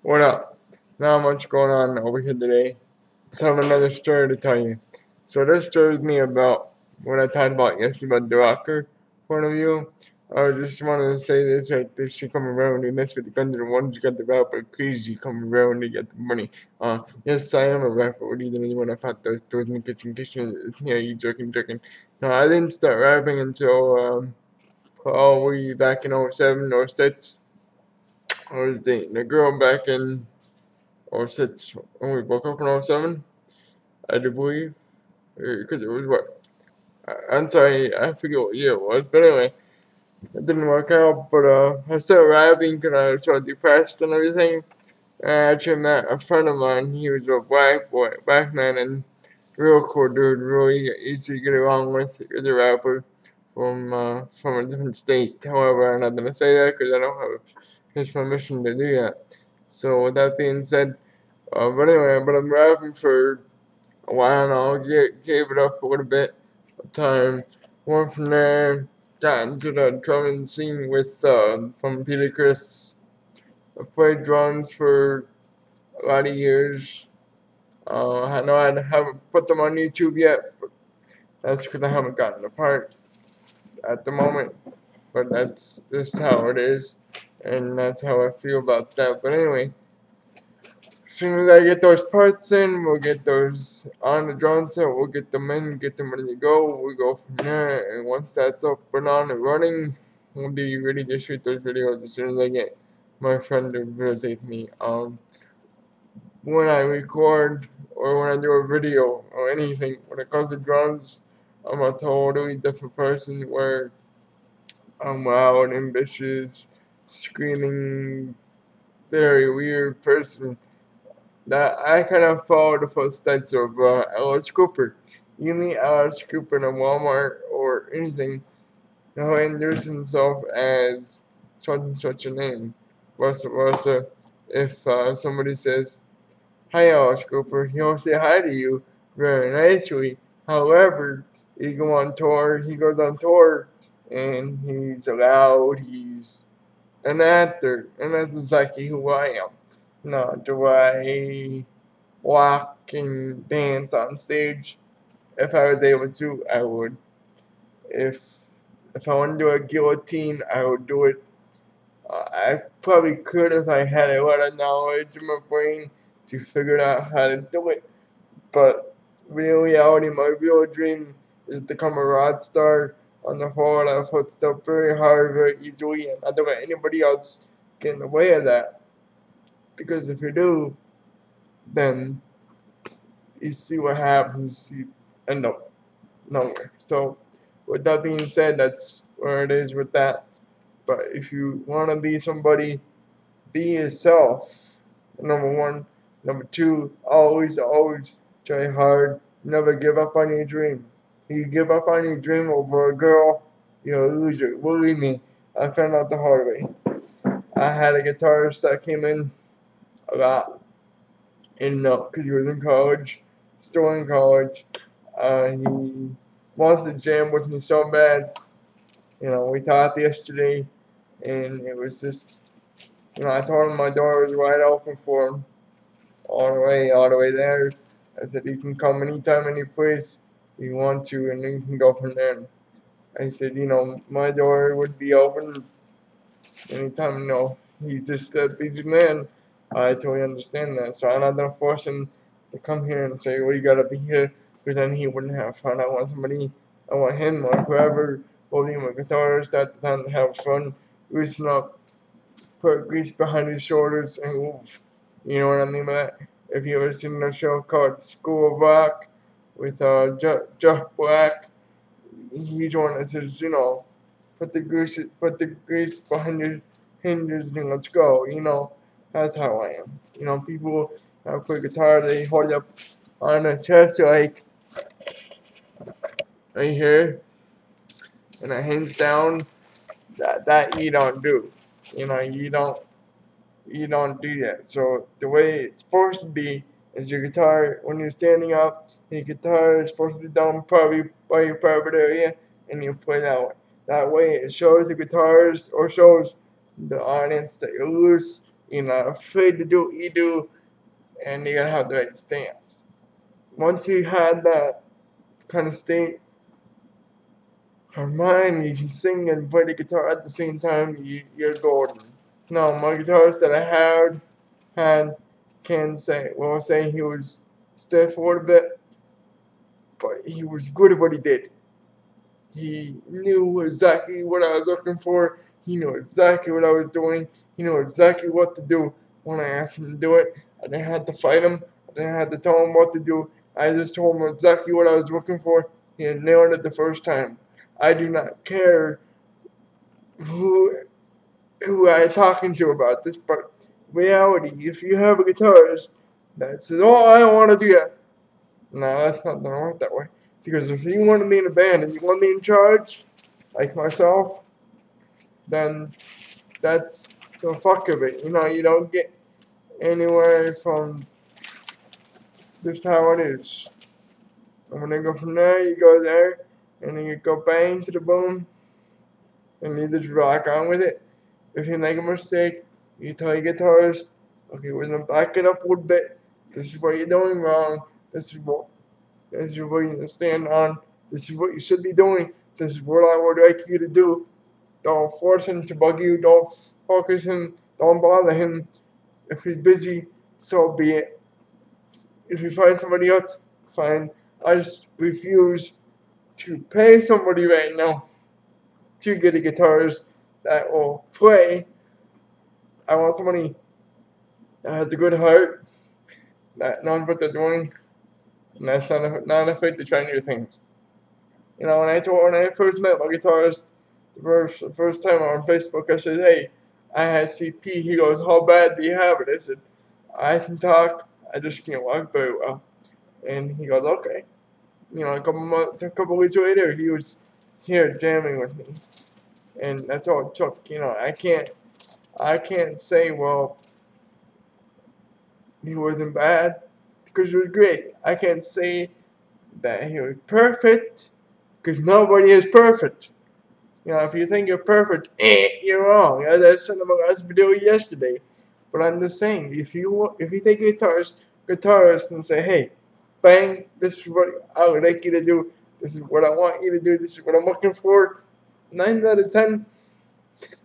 What up? Not much going on over here today. Just have another story to tell you. So this story is me about what I talked about yesterday about the rocker point of view. I just wanted to say this right, this should come around and that's what the guns are the ones who got the rapper crazy come around to get the money. Yes I am a rapper. What do you think when I put those in the kitchen? Yeah, you joking. No, I didn't start rapping until probably back in '07 or '06. I was dating a girl back in '06 when we broke up in '07. I do believe. Because it was what? I'm sorry, I forget what year it was. But anyway, it didn't work out. But I started rapping because I was so depressed and everything. And I actually met a friend of mine. He was a black man, and real cool dude, really easy to get along with. He was a rapper from a different state. However, I'm not gonna say that because I don't have his permission to do that. So with that being said, but I'm rapping for a while now. Gave it up a little bit of time. Went from there, got into the drumming scene with from Peter Chris. I played drums for a lot of years. I know I haven't put them on YouTube yet, but that's because I haven't gotten the part at the moment. But that's just how it is, and that's how I feel about that. But anyway, as soon as I get those parts in, we'll get those on the drum set, we'll get them in, get them ready to go, we'll go from there, and once that's up and on and running, we'll be ready to shoot those videos as soon as I get my friend to videotape me. When I record, or when I do a video, or anything, when it comes to drums, I'm a totally different person where I'm loud, ambitious, screaming, very weird person that I kind of follow the footsteps of Alice Cooper. You meet Alice Cooper in a Walmart or anything, he'll introduce himself as such and such a name. Vice versa, if somebody says, "Hi, Alice Cooper," he'll say hi to you very nicely. However, he goes on tour, and he's loud, he's an actor, and that's exactly who I am. Now, do I walk and dance on stage? If I was able to, I would. If if I want to do a guillotine, I would do it. I probably could if I had a lot of knowledge in my brain to figure out how to do it. But real reality, my real dream is to become a rock star on the whole. I footstep very hard, very easily, and I don't let anybody else get in the way of that. Because if you do, then you see what happens. You end up nowhere. So, with that being said, that's where it is with that. But if you want to be somebody, be yourself. Number one. Number two, always try hard. Never give up on your dream. If you give up on your dream over a girl, you're a loser. Believe me, I found out the hard way. I had a guitarist that came in a lot, and because he was in college, still in college. He wants to jam with me so bad. We talked yesterday, and it was just, I told him my door was wide open for him, all the way there. I said he can come anytime, any place you want to, and then you can go from there. I said, my door would be open anytime. He's just a busy man. I totally understand that. So I'm not gonna force him to come here and say, "Well, you gotta be here," because then he wouldn't have fun. I want him or whoever holding a guitarist at the time to have fun, loosen up, put grease behind his shoulders, and move. You know what I mean by that? If you ever seen a show called School of Rock with Jeff Black, he's one that says, put the grease behind your hinges and let's go. That's how I am. People play guitar, they hold it up on the chest like right here, and the hands down. That you don't do. You don't do that. So the way it's supposed to be is your guitar when you're standing up, your guitar is supposed to be down probably by your private area, and you play that way. That way it shows the guitarist or shows the audience that you're loose, You're not afraid to do what you do, and you gotta have the right stance. Once you had that kind of state of mind, you can sing and play the guitar at the same time. You're golden. No, my guitarist that I had can say, well, say he was stiff a little bit, but he was good at what he did. He knew exactly what I was looking for. He knew exactly what I was doing. He knew exactly what to do when I asked him to do it. I didn't have to fight him. I didn't have to tell him what to do. I just told him exactly what I was looking for. He had nailed it the first time. I do not care who I'm talking to about this, but reality, if you have a guitarist that says, "Oh, I don't want to do that," no, that's not gonna work that way. Because if you want to be in a band and you want to be in charge, like myself, then that's the fuck of it. You don't get anywhere from just how it is. And when you go from there, you go there, and then you go bang to the boom, and you just rock on with it. If you make a mistake, you tell your guitarist, okay, we're gonna back it up a little bit. This is what you're doing wrong. This is what you need to stand on. This is what you should be doing. This is what I would like you to do. Don't force him to bug you. Don't focus him. Don't bother him. If he's busy, so be it. If you find somebody else, fine. I just refuse to pay somebody right now to get a guitarist that will play. I want somebody that has a good heart, that knows what they're doing, and that's not afraid to try new things. When I first met my guitarist, the first time on Facebook, I said, "Hey, I had CP." He goes, "How bad do you have it?" I said, "I can talk, I just can't walk very well." And he goes, "Okay." A couple weeks later, he was here jamming with me, and that's all it took. I can't say, well, he wasn't bad, because he was great. I can't say that he was perfect, because nobody is perfect. If you think you're perfect, you're wrong. As I said in my last video yesterday. But I'm just saying, if you take a guitarist and say, "Hey, bang, this is what I would like you to do. This is what I want you to do. This is what I'm looking for," 9 out of 10,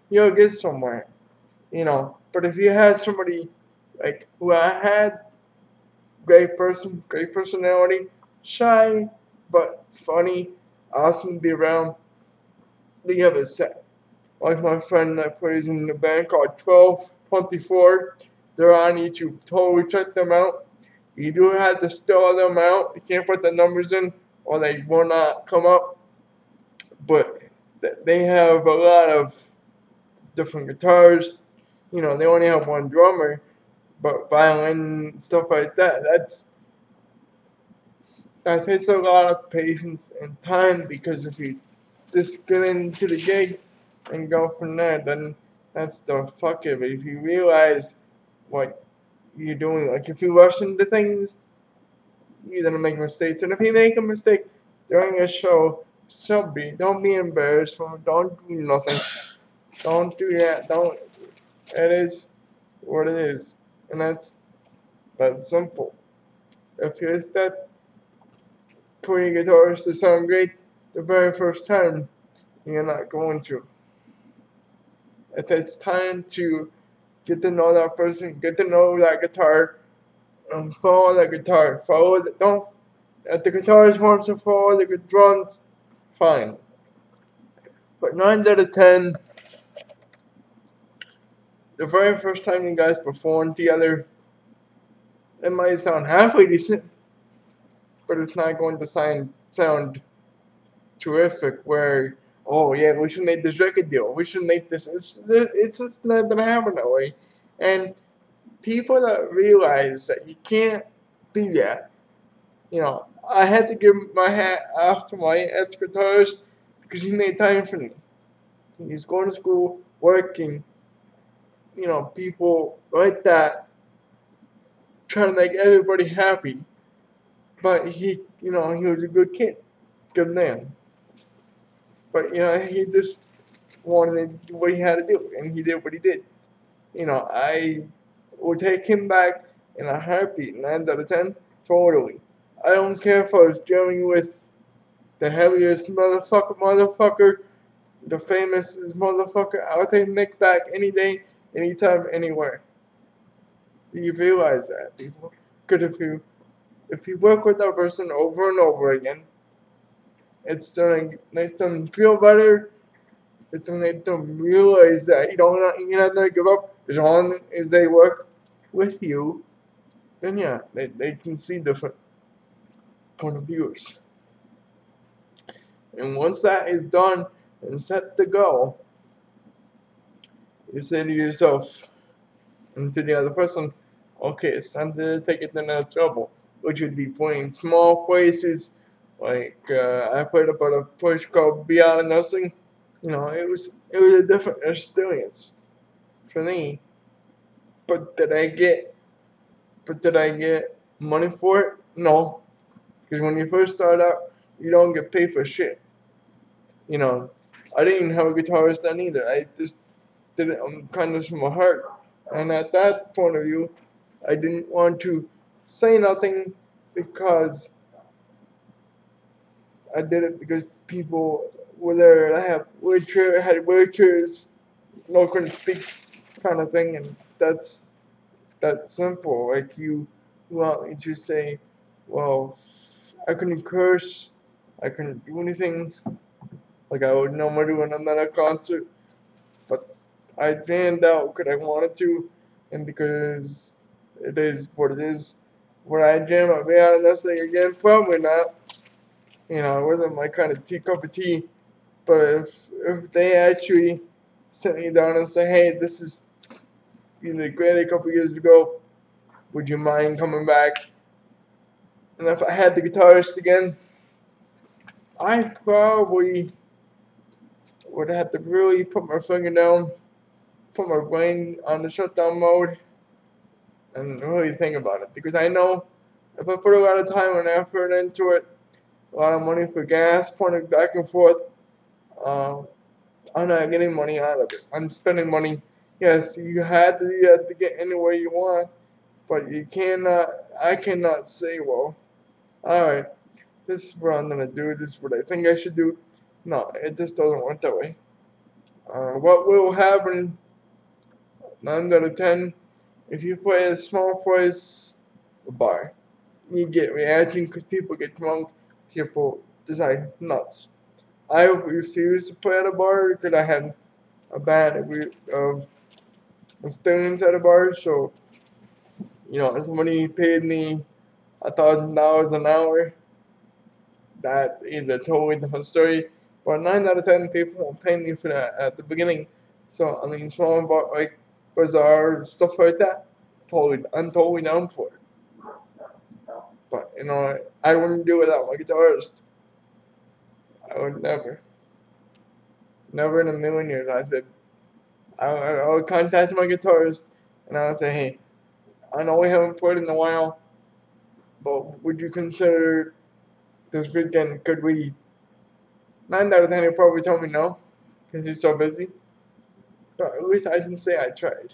you'll get somewhere. But if you had somebody like who I had, great person, great personality, shy but funny, awesome to be around, the other set. Like my friend that plays in the band called 1224. They're on YouTube. Totally check them out. You do have to spell them out. You can't put the numbers in or they will not come up. But they have a lot of different guitars. They only have one drummer, but violin, stuff like that takes a lot of patience and time, because if you just get into the gig and go from there, then that's the fuck of it. If you realize what you're doing, like if you rush into things, you're gonna make mistakes. And if you make a mistake during a show, don't be embarrassed from it. Don't do nothing. Don't do that. Don't. It is what it is, and that's simple. If you expect for your guitars to sound great the very first time, you're not going to. It takes time to get to know that person, get to know that guitar, and follow that guitar. Don't. If the guitarist wants to follow the drums, fine. But 9 out of 10, the very first time you guys perform together, it might sound halfway decent, but it's not going to sound terrific. Where, oh yeah, we should make this record deal. We should make this. It's just not gonna happen that way. And people that realize that you can't do that, I had to give my hat off to my ex-guitarist because he made time for me. He's going to school, working, people like that, trying to make everybody happy. But he was a good kid, good man. But, he just wanted to do what he had to do, and he did what he did. I will take him back in a heartbeat. 9 out of 10, totally. I don't care if I was jamming with the heaviest motherfucker, the famous motherfucker. I'll take Nick back any day, anytime, anywhere. Do you realize that, people? Because if you work with that person over and over again, it's gonna make them feel better. It's gonna make them realize that you're not gonna give up as long as they work with you. Then yeah, they can see different point of views. And once that is done and set to go, you say to yourself and to the other person, okay, it's time to take it to the next level, which would be playing small places. Like I played up at a place called Beyond Nursing. You know, it was a different experience for me. But did I get money for it? No, because when you first start out, you don't get paid for shit. You know, I didn't even have a guitarist then either. I just did it kind of from my heart. And at that point of view, I didn't want to say nothing because I did it because people were there. I had wheelchairs, no couldn't speak, kind of thing, and that's simple. Like you want me to say, well, I couldn't curse, I couldn't do anything, like I would normally do when I'm at a concert, but I jammed out because I wanted to, and because it is what it is. Would I jam up Beyond Nursing again? Probably not. You know, it wasn't my kind of cup of tea. But if they actually sit me down and say, hey, this is, you did great a couple years ago, would you mind coming back? And if I had the guitarist again, I probably would have to really put my finger down, put my brain on the shutdown mode, and really think about it. Because I know if I put a lot of time and effort into it, a lot of money for gas, pointing back and forth, I'm not getting money out of it. I'm spending money. Yes, you have to get anywhere you want, but you cannot. I cannot say, well, all right, this is what I'm gonna do. This is what I think I should do. No, it just doesn't work that way. What will happen? 9 out of 10. If you play at a small place, a bar, you get reaction because people get drunk. People decide nuts. I refused to play at a bar because I had a bad experience at a bar. So, you know, if somebody paid me $1,000 an hour, that is a totally different story. But 9 out of 10 people won't pay me for that at the beginning. So, I mean, small bar, like bazaar, stuff like that, I'm totally down for it. But, you know, I wouldn't do it without my guitarist. I would never. Never in a million years. I said, I would contact my guitarist and I would say, hey, I know we haven't played in a while, but would you consider this weekend? Could we? 9 out of 10 he'll probably tell me no, because he's so busy. But at least I can say I tried.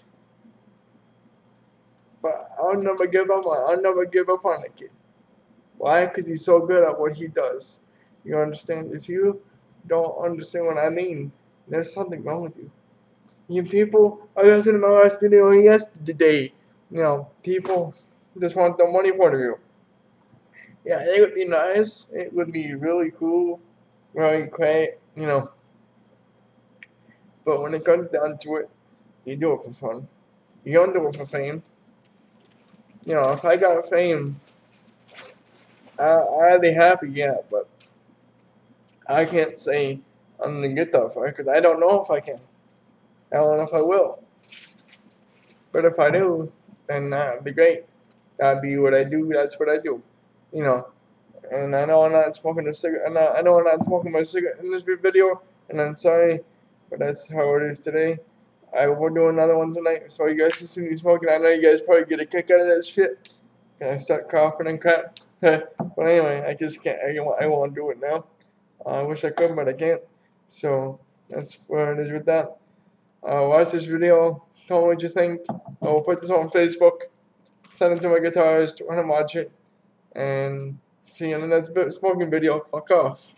But I'll never give up on the kid. Why? Because he's so good at what he does. You understand? If you don't understand what I mean, there's something wrong with you. You people, I listened to my last video yesterday. You know, people just want the money point of view. Yeah, it would be nice. It would be really cool, really great, you know. But when it comes down to it, you do it for fun. You don't do it for fame. You know, if I got fame, I'd be happy, yeah, but I can't say I'm gonna get that far because I don't know if I can. I don't know if I will. But if I do, then that'd be great. That'd be what I do. That's what I do. You know. And I know I'm not smoking a cigarette. I know I'm not smoking my cigarette in this video. And I'm sorry, but that's how it is today. I will do another one tonight, so you guys can see me smoking. I know you guys probably get a kick out of that shit. And I start coughing and crap. But anyway, I just can't. I won't do it now. I wish I could, but I can't. So that's where it is with that. Watch this video. Tell me what you think. I will put this on Facebook. Send it to my guitarist when I'm watching. And see you in the next smoking video. Fuck off.